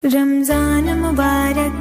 रमज़ान मुबारक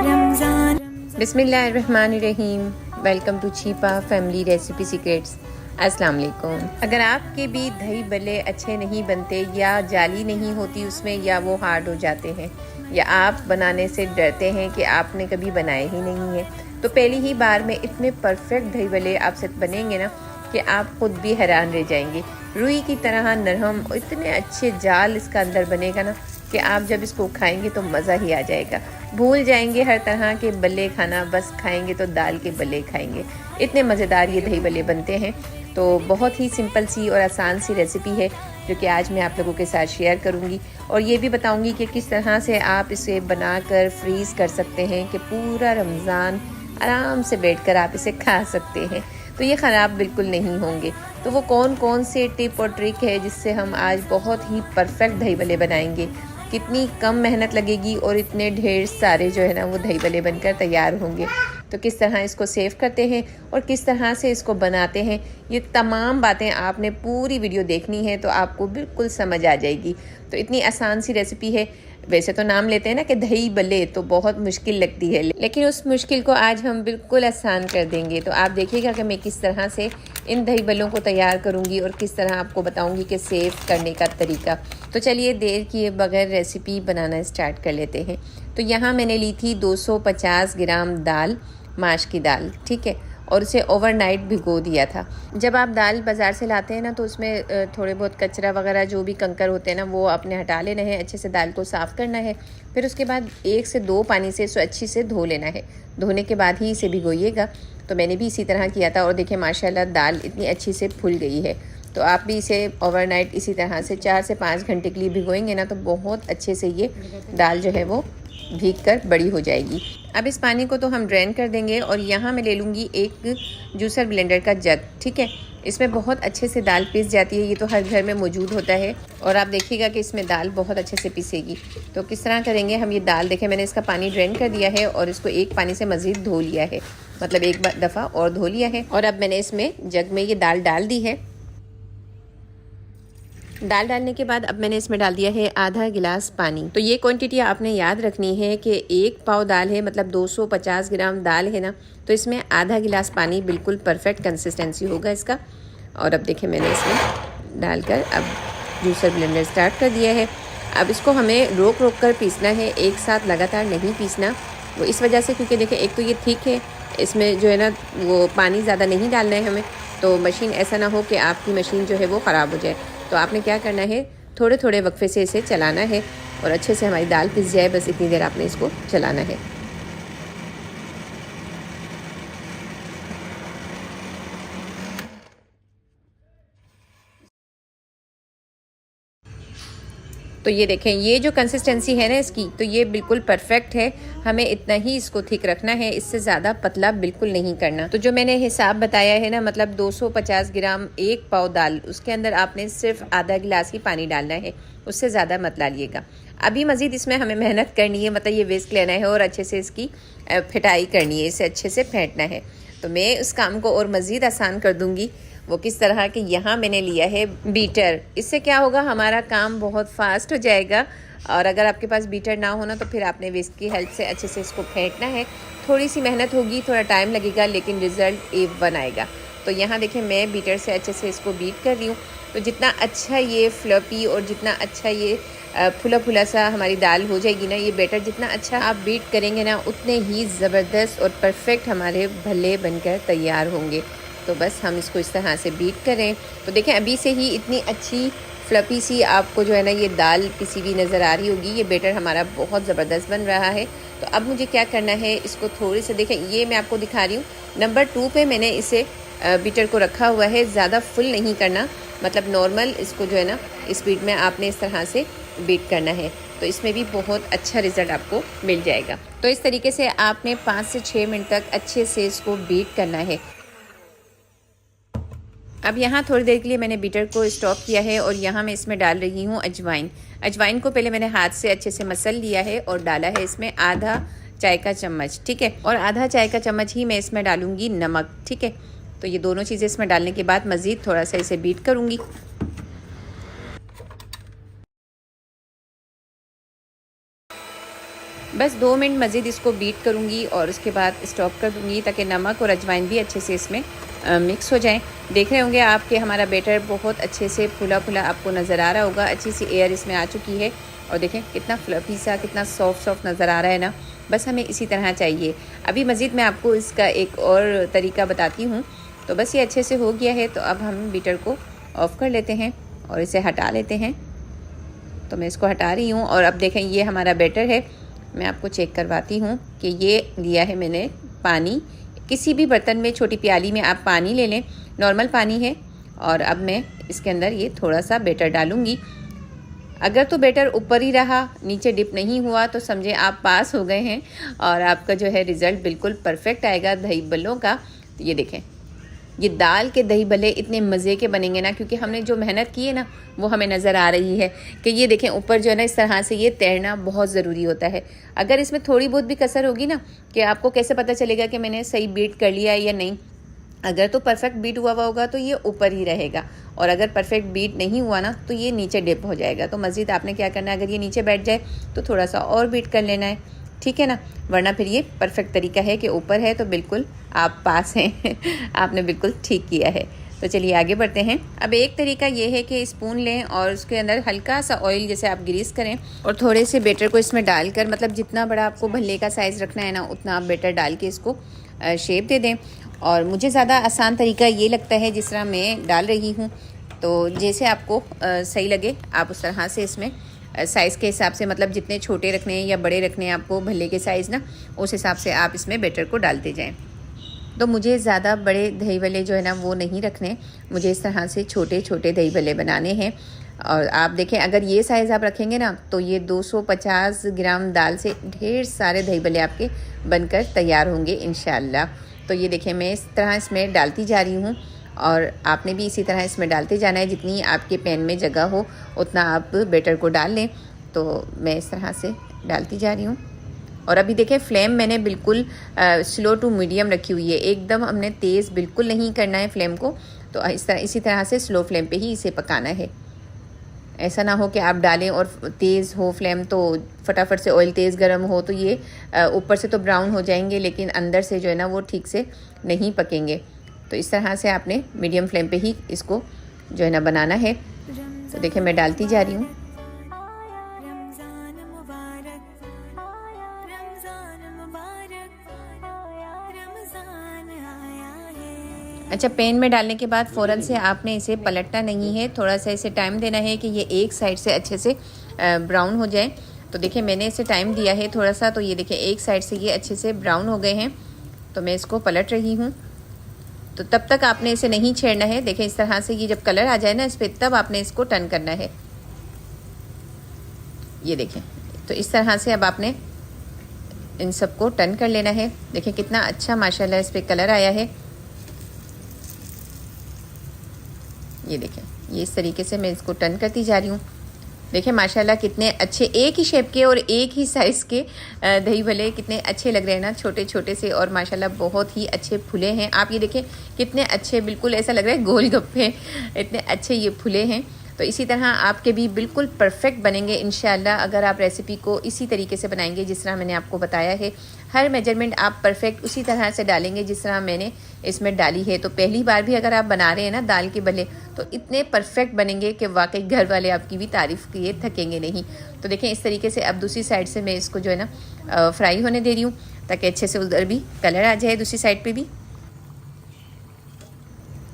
रमज़ान। बिस्मिल्लाहिर्रहमानिर्रहीम। Welcome to Chhipa family recipe secrets. अस्सलाम वालेकुम। अगर आपके भी दही भल्ले अच्छे नहीं बनते या जाली नहीं होती उसमें या वो हार्ड हो जाते हैं या आप बनाने से डरते हैं कि आपने कभी बनाए ही नहीं है, तो पहली ही बार में इतने परफेक्ट दही भल्ले आपसे बनेंगे ना कि आप खुद भी हैरान रह जाएंगे। रुई की तरह नरम, इतने अच्छे जाल इसका अंदर बनेगा ना कि आप जब इसको खाएंगे तो मज़ा ही आ जाएगा। भूल जाएंगे हर तरह के बल्ले खाना, बस खाएंगे तो दाल के बल्ले खाएंगे। इतने मज़ेदार ये दही बल्ले बनते हैं। तो बहुत ही सिंपल सी और आसान सी रेसिपी है जो कि आज मैं आप लोगों के साथ शेयर करूंगी, और ये भी बताऊंगी कि किस तरह से आप इसे बनाकर फ्रीज़ कर सकते हैं कि पूरा रमज़ान आराम से बैठकर आप इसे खा सकते हैं, तो ये ख़राब बिल्कुल नहीं होंगे। तो वो कौन कौन से टिप और ट्रिक है जिससे हम आज बहुत ही परफेक्ट दही भल्ले बनाएंगे, कितनी कम मेहनत लगेगी और इतने ढेर सारे जो है ना वो दही भल्ले बनकर तैयार होंगे। तो किस तरह इसको सेव करते हैं और किस तरह से इसको बनाते हैं, ये तमाम बातें आपने पूरी वीडियो देखनी है तो आपको बिल्कुल समझ आ जाएगी। तो इतनी आसान सी रेसिपी है। वैसे तो नाम लेते हैं ना कि दही भल्ले, तो बहुत मुश्किल लगती है, लेकिन उस मुश्किल को आज हम बिल्कुल आसान कर देंगे। तो आप देखिएगा कि मैं किस तरह से इन दही भल्लों को तैयार करूंगी और किस तरह आपको बताऊंगी कि सेव करने का तरीका। तो चलिए देर किए बगैर रेसिपी बनाना स्टार्ट कर लेते हैं। तो यहाँ मैंने ली थी 250 ग्राम दाल, माश की दाल, ठीक है, और उसे ओवरनाइट भिगो दिया था। जब आप दाल बाज़ार से लाते हैं ना तो उसमें थोड़े बहुत कचरा वगैरह जो भी कंकर होते हैं ना वो आपने हटा लेना है, अच्छे से दाल को साफ़ करना है। फिर उसके बाद 1 से 2 पानी से इसे अच्छी से धो लेना है। धोने के बाद ही इसे भिगोइएगा। तो मैंने भी इसी तरह किया था और देखिए माशाल्लाह दाल इतनी अच्छी से फूल गई है। तो आप भी इसे ओवरनाइट इसी तरह से 4 से 5 घंटे के लिए भिगोएंगे ना तो बहुत अच्छे से ये दाल जो है वो भीग कर बड़ी हो जाएगी। अब इस पानी को तो हम ड्रेन कर देंगे और यहाँ मैं ले लूँगी एक जूसर ब्लेंडर का जग, ठीक है। इसमें बहुत अच्छे से दाल पीस जाती है, ये तो हर घर में मौजूद होता है, और आप देखिएगा कि इसमें दाल बहुत अच्छे से पीसेगी। तो किस तरह करेंगे हम, ये दाल देखें मैंने इसका पानी ड्रेन कर दिया है और इसको एक पानी से मज़ीद धो लिया है, मतलब एक दफ़ा और धो लिया है। और अब मैंने इसमें जग में ये दाल डाल दी है। दाल डालने के बाद अब मैंने इसमें डाल दिया है आधा गिलास पानी। तो ये क्वांटिटी आपने याद रखनी है कि 1 पाव दाल है, मतलब 250 ग्राम दाल है ना, तो इसमें आधा गिलास पानी बिल्कुल परफेक्ट कंसिस्टेंसी होगा इसका। और अब देखिए मैंने इसमें डालकर अब जूसर ब्लेंडर स्टार्ट कर दिया है। अब इसको हमें रोक रोक कर पीसना है, एक साथ लगातार नहीं पीसना। वो इस वजह से क्योंकि देखिए एक तो ये ठीक है, इसमें जो है ना वो पानी ज़्यादा नहीं डालना है हमें, तो मशीन ऐसा ना हो कि आपकी मशीन जो है वो ख़राब हो जाए। तो आपने क्या करना है, थोड़े थोड़े वक्फे से इसे चलाना है और अच्छे से हमारी दाल पिस जाए, बस इतनी देर आपने इसको चलाना है। तो ये देखें, ये जो कंसिस्टेंसी है ना इसकी, तो ये बिल्कुल परफेक्ट है। हमें इतना ही इसको थिक रखना है, इससे ज़्यादा पतला बिल्कुल नहीं करना। तो जो मैंने हिसाब बताया है ना, मतलब 250 ग्राम 1 पाव दाल, उसके अंदर आपने सिर्फ आधा गिलास ही पानी डालना है, उससे ज़्यादा मत डालिएगा। अभी मज़ीद इसमें हमें मेहनत करनी है, मतलब ये विस्क लेना है और अच्छे से इसकी फिटाई करनी है, इसे अच्छे से फेंटना है। तो मैं उस काम को और मज़ीद आसान कर दूँगी। वो किस तरह के, यहाँ मैंने लिया है बीटर। इससे क्या होगा, हमारा काम बहुत फास्ट हो जाएगा। और अगर आपके पास बीटर ना होना तो फिर आपने विस्क की हेल्प से अच्छे से इसको फेंटना है। थोड़ी सी मेहनत होगी, थोड़ा टाइम लगेगा, लेकिन रिज़ल्ट A1 आएगा। तो यहाँ देखिए मैं बीटर से अच्छे से इसको बीट कर रही हूँ। तो जितना अच्छा ये फ्लफी और जितना अच्छा ये फुला फुला सा हमारी दाल हो जाएगी ना, ये बैटर जितना अच्छा आप बीट करेंगे ना, उतने ही ज़बरदस्त और परफेक्ट हमारे भल्ले बनकर तैयार होंगे। तो बस हम इसको इस तरह से बीट करें। तो देखें अभी से ही इतनी अच्छी फ्लफी सी आपको जो है ना ये दाल पिसी हुई नज़र आ रही होगी। ये बैटर हमारा बहुत ज़बरदस्त बन रहा है। तो अब मुझे क्या करना है, इसको थोड़ी से देखें, ये मैं आपको दिखा रही हूँ नंबर 2 पे मैंने इसे बीटर को रखा हुआ है। ज़्यादा फुल नहीं करना, मतलब नॉर्मल इसको जो है ना स्पीड में आपने इस तरह से बीट करना है। तो इसमें भी बहुत अच्छा रिज़ल्ट आपको मिल जाएगा। तो इस तरीके से आपने 5 से 6 मिनट तक अच्छे से इसको बीट करना है। अब यहाँ थोड़ी देर के लिए मैंने बीटर को स्टॉप किया है और यहाँ मैं इसमें डाल रही हूँ अजवाइन। अजवाइन को पहले मैंने हाथ से अच्छे से मसल लिया है और डाला है इसमें आधा चाय का चम्मच, ठीक है, और आधा चाय का चम्मच ही मैं इसमें डालूंगी नमक, ठीक है। तो ये दोनों चीज़ें इसमें डालने के बाद मज़ीद थोड़ा सा इसे बीट करूँगी। बस 2 मिनट मज़ीद इसको बीट करूँगी और उसके बाद स्टॉप कर दूँगी ताकि नमक और अजवाइन भी अच्छे से इसमें मिक्स हो जाएं। देख रहे होंगे आप कि हमारा बैटर बहुत अच्छे से फुला फुला आपको नज़र आ रहा होगा, अच्छी सी एयर इसमें आ चुकी है और देखें कितना फ्लफी सा, कितना सॉफ्ट नज़र आ रहा है ना। बस हमें इसी तरह चाहिए। अभी मज़ीद मैं आपको इसका एक और तरीका बताती हूँ। तो बस ये अच्छे से हो गया है, तो अब हम बीटर को ऑफ़ कर लेते हैं और इसे हटा लेते हैं। तो मैं इसको हटा रही हूँ और अब देखें ये हमारा बैटर है। मैं आपको चेक करवाती हूँ कि ये लिया है मैंने पानी। किसी भी बर्तन में, छोटी प्याली में आप पानी ले लें, नॉर्मल पानी है। और अब मैं इसके अंदर ये थोड़ा सा बैटर डालूँगी। अगर तो बैटर ऊपर ही रहा, नीचे डिप नहीं हुआ, तो समझे आप पास हो गए हैं और आपका जो है रिज़ल्ट बिल्कुल परफेक्ट आएगा दही बल्लों का। तो ये देखें, ये दाल के दही भल्ले इतने मज़े के बनेंगे ना, क्योंकि हमने जो मेहनत की है ना वो हमें नज़र आ रही है कि ये देखें ऊपर जो है ना इस तरह से ये तैरना बहुत ज़रूरी होता है। अगर इसमें थोड़ी बहुत भी कसर होगी ना, कि आपको कैसे पता चलेगा कि मैंने सही बीट कर लिया है या नहीं। अगर तो परफेक्ट बीट हुआ होगा तो ये ऊपर ही रहेगा, और अगर परफेक्ट बीट नहीं हुआ ना तो ये नीचे डिप हो जाएगा। तो मज़ीद आपने क्या करना है, अगर ये नीचे बैठ जाए तो थोड़ा सा और बीट कर लेना है, ठीक है ना। वरना फिर ये परफेक्ट तरीका है कि ऊपर है तो बिल्कुल आप पास हैं आपने बिल्कुल ठीक किया है। तो चलिए आगे बढ़ते हैं। अब एक तरीका ये है कि स्पून लें और उसके अंदर हल्का सा ऑयल जैसे आप ग्रीस करें और थोड़े से बैटर को इसमें डालकर, मतलब जितना बड़ा आपको भल्ले का साइज़ रखना है ना उतना आप बैटर डाल के इसको शेप दे दें। और मुझे ज़्यादा आसान तरीका ये लगता है जिस तरह मैं डाल रही हूँ। तो जैसे आपको सही लगे आप उस तरह से इसमें साइज़ के हिसाब से, मतलब जितने छोटे रखने हैं या बड़े रखने हैं आपको भल्ले के साइज़ ना, उस हिसाब से आप इसमें बैटर को डालते जाएं। तो मुझे ज़्यादा बड़े दही भल्ले जो है ना वो नहीं रखने, मुझे इस तरह से छोटे छोटे दही भल्ले बनाने हैं। और आप देखें अगर ये साइज़ आप रखेंगे ना तो ये 250 ग्राम दाल से ढेर सारे दही भल्ले आपके बनकर तैयार होंगे इंशाल्लाह। तो ये देखें मैं इस तरह इसमें डालती जा रही हूँ और आपने भी इसी तरह इसमें डालते जाना है। जितनी आपके पैन में जगह हो उतना आप बैटर को डाल लें। तो मैं इस तरह से डालती जा रही हूँ। और अभी देखें फ्लेम मैंने बिल्कुल स्लो टू मीडियम रखी हुई है, एकदम हमने तेज़ बिल्कुल नहीं करना है फ्लेम को। तो इसी तरह से स्लो फ्लेम पे ही इसे पकाना है। ऐसा ना हो कि आप डालें और तेज़ हो फ्लेम तो फटाफट से ऑयल तेज़ गर्म हो तो ये ऊपर से तो ब्राउन हो जाएंगे लेकिन अंदर से जो है ना वो ठीक से नहीं पकेंगे। तो इस तरह से आपने मीडियम फ्लेम पे ही इसको जो है ना बनाना है। तो देखिए मैं डालती जा रही हूँ। रमज़ान मुबारक, रमज़ान मुबारक, रमज़ान आया है। अच्छा, पैन में डालने के बाद फ़ौरन से आपने इसे पलटना नहीं है, थोड़ा सा इसे टाइम देना है कि ये एक साइड से अच्छे से ब्राउन हो जाए। तो देखिए मैंने इसे टाइम दिया है थोड़ा सा, तो ये देखिए एक साइड से ये अच्छे से ब्राउन हो गए हैं। तो मैं इसको पलट रही हूँ। तो तब तक आपने इसे नहीं छेड़ना है। देखें इस तरह से ये जब कलर आ जाए ना इस पर, तब आपने इसको टर्न करना है। ये देखें, तो इस तरह से अब आपने इन सबको टर्न कर लेना है। देखें कितना अच्छा माशाल्लाह इस पर कलर आया है। ये देखें, ये इस तरीके से मैं इसको टर्न करती जा रही हूँ। देखें माशाल्लाह कितने अच्छे एक ही शेप के और एक ही साइज़ के दही भल्ले कितने अच्छे लग रहे हैं ना, छोटे छोटे से, और माशाल्लाह बहुत ही अच्छे फुले हैं। आप ये देखें कितने अच्छे, बिल्कुल ऐसा लग रहा है गोलगप्पे, इतने अच्छे ये फुले हैं। तो इसी तरह आपके भी बिल्कुल परफेक्ट बनेंगे इंशाल्लाह अगर आप रेसिपी को इसी तरीके से बनाएंगे जिस तरह मैंने आपको बताया है। हर मेजरमेंट आप परफेक्ट उसी तरह से डालेंगे जिस तरह मैंने इसमें डाली है। तो पहली बार भी अगर आप बना रहे हैं ना दाल के भल्ले, तो इतने परफेक्ट बनेंगे कि वाकई घर वाले आपकी भी तारीफ़ किए थकेंगे नहीं। तो देखें इस तरीके से अब दूसरी साइड से मैं इसको जो है ना फ्राई होने दे रही हूँ ताकि अच्छे से उधर भी कलर आ जाए, दूसरी साइड पर भी।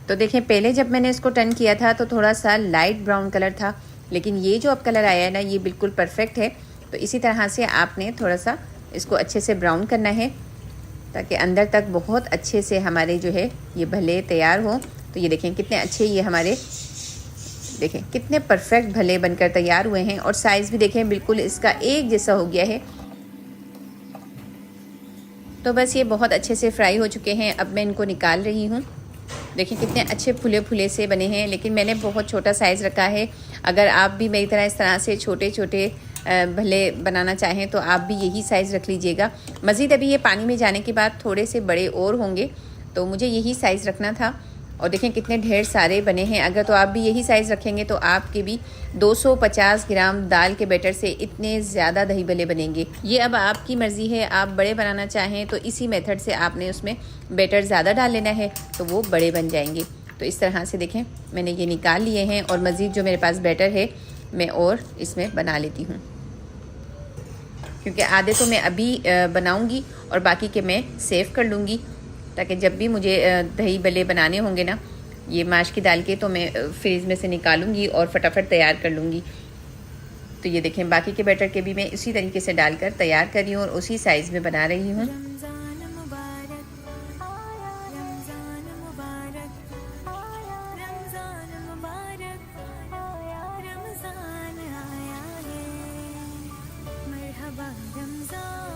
तो देखें पहले जब मैंने इसको टर्न किया था तो थोड़ा सा लाइट ब्राउन कलर था, लेकिन ये जो अब कलर आया है ना ये बिल्कुल परफेक्ट है। तो इसी तरह से आपने थोड़ा सा इसको अच्छे से ब्राउन करना है ताकि अंदर तक बहुत अच्छे से हमारे जो है ये भल्ले तैयार हों। तो ये देखें कितने अच्छे ये हमारे, देखें कितने परफेक्ट भल्ले बनकर तैयार हुए हैं। और साइज़ भी देखें बिल्कुल इसका एक जैसा हो गया है। तो बस ये बहुत अच्छे से फ्राई हो चुके हैं। अब मैं इनको निकाल रही हूँ। देखिए कितने अच्छे फुले फुले से बने हैं, लेकिन मैंने बहुत छोटा साइज़ रखा है। अगर आप भी मेरी तरह इस तरह से छोटे छोटे भले बनाना चाहें तो आप भी यही साइज़ रख लीजिएगा। मज़ीद अभी ये पानी में जाने के बाद थोड़े से बड़े और होंगे, तो मुझे यही साइज़ रखना था। और देखें कितने ढेर सारे बने हैं। अगर तो आप भी यही साइज़ रखेंगे तो आपके भी 250 ग्राम दाल के बैटर से इतने ज़्यादा दही भल्ले बनेंगे। ये अब आपकी मर्ज़ी है, आप बड़े बनाना चाहें तो इसी मेथड से आपने उसमें बैटर ज़्यादा डाल लेना है तो वो बड़े बन जाएंगे। तो इस तरह से देखें मैंने ये निकाल लिए हैं और मज़ीद जो मेरे पास बैटर है मैं और इसमें बना लेती हूँ, क्योंकि आधे तो मैं अभी बनाऊँगी और बाकी के मैं सेव कर लूँगी, ताकि जब भी मुझे दही भल्ले बनाने होंगे ना ये माश की दाल के, तो मैं फ्रीज़ में से निकालूंगी और फटाफट तैयार कर लूँगी। तो ये देखें बाकी के बैटर के भी मैं इसी तरीके से डालकर तैयार कर रही हूँ और उसी साइज़ में बना रही हूँ। रमज़ान मुबारक, रमज़ान मुबारक, रमज़ान मुबारक, रमज़ान आया है। मरहबा रमज़ान,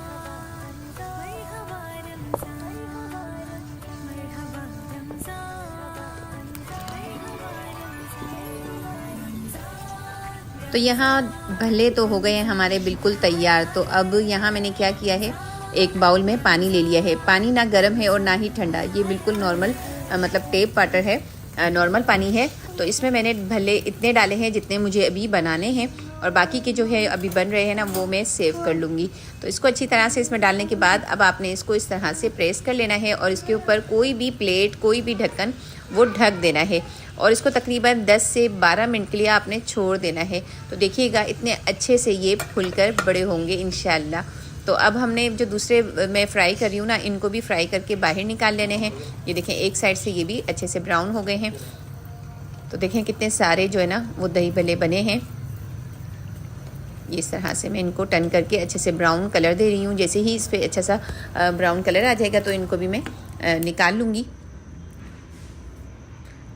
मरहबा रमज़ान, मरहबा रमज़ान, मरहबा रमज़ान। तो यहाँ भल्ले तो हो गए हैं हमारे बिल्कुल तैयार। तो अब यहाँ मैंने क्या किया है, एक बाउल में पानी ले लिया है। पानी ना गर्म है और ना ही ठंडा, ये बिल्कुल नॉर्मल मतलब टेप वाटर है, नॉर्मल पानी है। तो इसमें मैंने भल्ले इतने डाले हैं जितने मुझे अभी बनाने हैं, और बाकी के जो है अभी बन रहे हैं ना वो मैं सेव कर लूँगी। तो इसको अच्छी तरह से इसमें डालने के बाद अब आपने इसको इस तरह से प्रेस कर लेना है और इसके ऊपर कोई भी प्लेट, कोई भी ढक्कन वो ढक देना है और इसको तकरीबन 10 से 12 मिनट के लिए आपने छोड़ देना है। तो देखिएगा इतने अच्छे से ये फूलकर बड़े होंगे इंशाल्लाह। तो अब हमने जो दूसरे मैं फ्राई कर रही हूँ ना, इनको भी फ्राई करके बाहर निकाल लेने हैं। ये देखें एक साइड से ये भी अच्छे से ब्राउन हो गए हैं। तो देखें कितने सारे जो है ना वो दही भल्ले बने हैं। इस तरह से मैं इनको टर्न करके अच्छे से ब्राउन कलर दे रही हूँ। जैसे ही इस पर अच्छा सा ब्राउन कलर आ जाएगा तो इनको भी मैं निकाल लूँगी।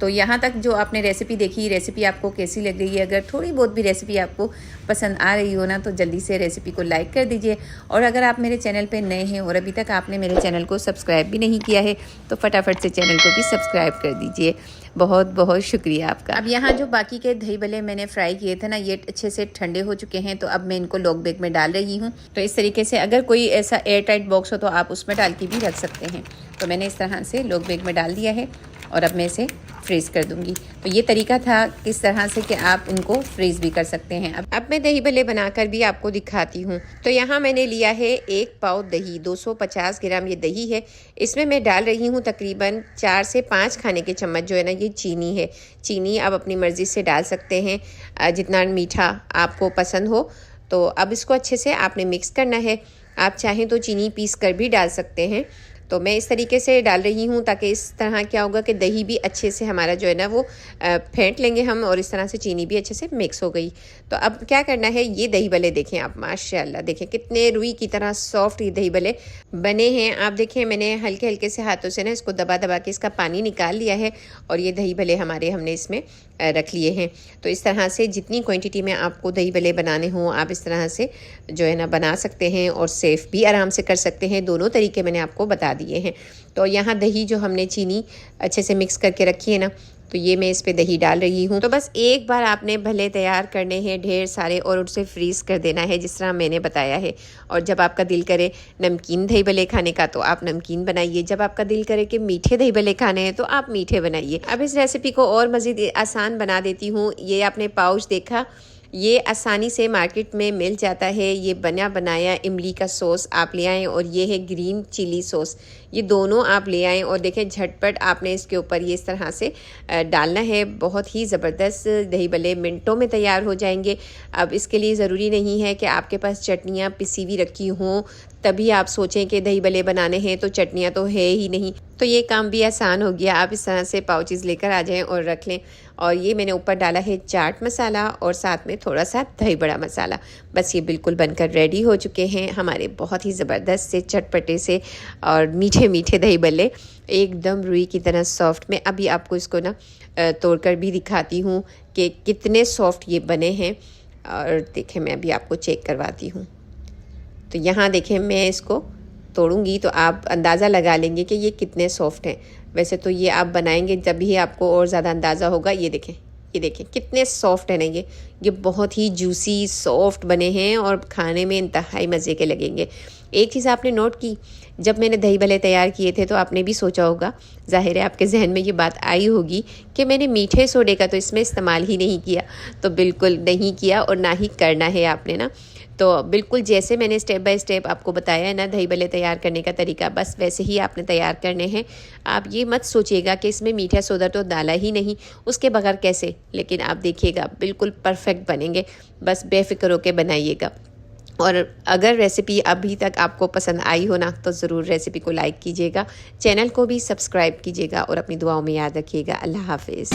तो यहाँ तक जो आपने रेसिपी देखी, रेसिपी आपको कैसी लग रही है? अगर थोड़ी बहुत भी रेसिपी आपको पसंद आ रही हो ना तो जल्दी से रेसिपी को लाइक कर दीजिए। और अगर आप मेरे चैनल पे नए हैं और अभी तक आपने मेरे चैनल को सब्सक्राइब भी नहीं किया है तो फटाफट से चैनल को भी सब्सक्राइब कर दीजिए। बहुत बहुत शुक्रिया आपका। अब यहाँ जो बाकी के दही भल्ले मैंने फ्राई किए थे ना, ये अच्छे से ठंडे हो चुके हैं। तो अब मैं इनको लॉक बैग में डाल रही हूँ। तो इस तरीके से अगर कोई ऐसा एयर टाइट बॉक्स हो तो आप उसमें डाल के भी रख सकते हैं। तो मैंने इस तरह से लॉक बैग में डाल दिया है और अब मैं इसे फ्रीज़ कर दूंगी। तो ये तरीका था किस तरह से कि आप उनको फ्रीज़ भी कर सकते हैं। अब मैं दही भल्ले बनाकर भी आपको दिखाती हूँ। तो यहाँ मैंने लिया है 1 पाव दही, 250 ग्राम ये दही है। इसमें मैं डाल रही हूँ तकरीबन 4 से 5 खाने के चम्मच जो है ना ये चीनी है। चीनी आप अपनी मर्ज़ी से डाल सकते हैं, जितना मीठा आपको पसंद हो। तो अब इसको अच्छे से आपने मिक्स करना है। आप चाहें तो चीनी पीस कर भी डाल सकते हैं। तो मैं इस तरीके से डाल रही हूँ ताकि इस तरह क्या होगा कि दही भी अच्छे से हमारा जो है ना वो फेंट लेंगे हम, और इस तरह से चीनी भी अच्छे से मिक्स हो गई। तो अब क्या करना है, ये दही भल्ले देखें आप, माशाल्लाह देखें कितने रुई की तरह सॉफ्ट ये दही भल्ले बने हैं। आप देखें मैंने हल्के हल्के से हाथों से ना इसको दबा दबा के इसका पानी निकाल लिया है और ये दही भल्ले हमारे हमने इसमें रख लिए हैं। तो इस तरह से जितनी क्वांटिटी में आपको दही भल्ले बनाने हों आप इस तरह से जो है ना बना सकते हैं और सेफ भी आराम से कर सकते हैं। दोनों तरीके मैंने आपको बता दिए हैं। तो यहाँ दही जो हमने चीनी अच्छे से मिक्स करके रखी है ना, तो ये मैं इस पे दही डाल रही हूँ। तो बस एक बार आपने भले तैयार करने हैं ढेर सारे और उसे फ्रीज़ कर देना है जिस तरह मैंने बताया है। और जब आपका दिल करे नमकीन दही भल्ले खाने का तो आप नमकीन बनाइए, जब आपका दिल करे कि मीठे दही भल्ले खाने हैं तो आप मीठे बनाइए। अब इस रेसिपी को और मज़ीद आसान बना देती हूँ। ये आपने पाउच देखा, ये आसानी से मार्केट में मिल जाता है। ये बना बनाया इमली का सॉस आप ले आएँ और ये है ग्रीन चिली सॉस, ये दोनों आप ले आएँ और देखें झटपट आपने इसके ऊपर ये इस तरह से डालना है। बहुत ही ज़बरदस्त दही भल्ले मिनटों में तैयार हो जाएंगे। अब इसके लिए ज़रूरी नहीं है कि आपके पास चटनियाँ पिसी हुई रखी हों तभी आप सोचें कि दही भल्ले बनाने हैं, तो चटनियाँ तो है ही नहीं। तो ये काम भी आसान हो गया। आप इस तरह से पाउचेस लेकर आ जाएं और रख लें। और ये मैंने ऊपर डाला है चाट मसाला और साथ में थोड़ा सा दही बड़ा मसाला। बस ये बिल्कुल बनकर रेडी हो चुके हैं हमारे बहुत ही ज़बरदस्त से चटपटे से और मीठे मीठे दही भल्ले, एकदम रुई की तरह सॉफ्ट। मैं अभी आपको इसको ना तोड़कर भी दिखाती हूँ कि कितने सॉफ्ट ये बने हैं। और देखें मैं अभी आपको चेक करवाती हूँ। तो यहाँ देखें मैं इसको तोड़ूंगी तो आप अंदाज़ा लगा लेंगे कि ये कितने सॉफ्ट हैं। वैसे तो ये आप बनाएंगे जब भी आपको और ज़्यादा अंदाज़ा होगा। ये देखें ये देखें कितने सॉफ्ट है ना ये बहुत ही जूसी सॉफ्ट बने हैं और खाने में इंतहाई मज़े के लगेंगे। एक चीज़ आपने नोट की, जब मैंने दही भल्ले तैयार किए थे तो आपने भी सोचा होगा, ज़ाहिर है आपके जहन में ये बात आई होगी कि मैंने मीठे सोडे का तो इसमें इस्तेमाल ही नहीं किया। तो बिल्कुल नहीं किया और ना ही करना है आपने ना। तो बिल्कुल जैसे मैंने स्टेप बाय स्टेप आपको बताया है ना दही भल्ले तैयार करने का तरीका, बस वैसे ही आपने तैयार करने हैं। आप ये मत सोचिएगा कि इसमें मीठा सोडा तो डाला ही नहीं, उसके बगैर कैसे, लेकिन आप देखिएगा बिल्कुल परफेक्ट बनेंगे। बस बेफिक्र होकर बनाइएगा। और अगर रेसिपी अभी तक आपको पसंद आई हो ना तो ज़रूर रेसिपी को लाइक कीजिएगा, चैनल को भी सब्सक्राइब कीजिएगा और अपनी दुआओं में याद रखिएगा। अल्लाह हाफिज़।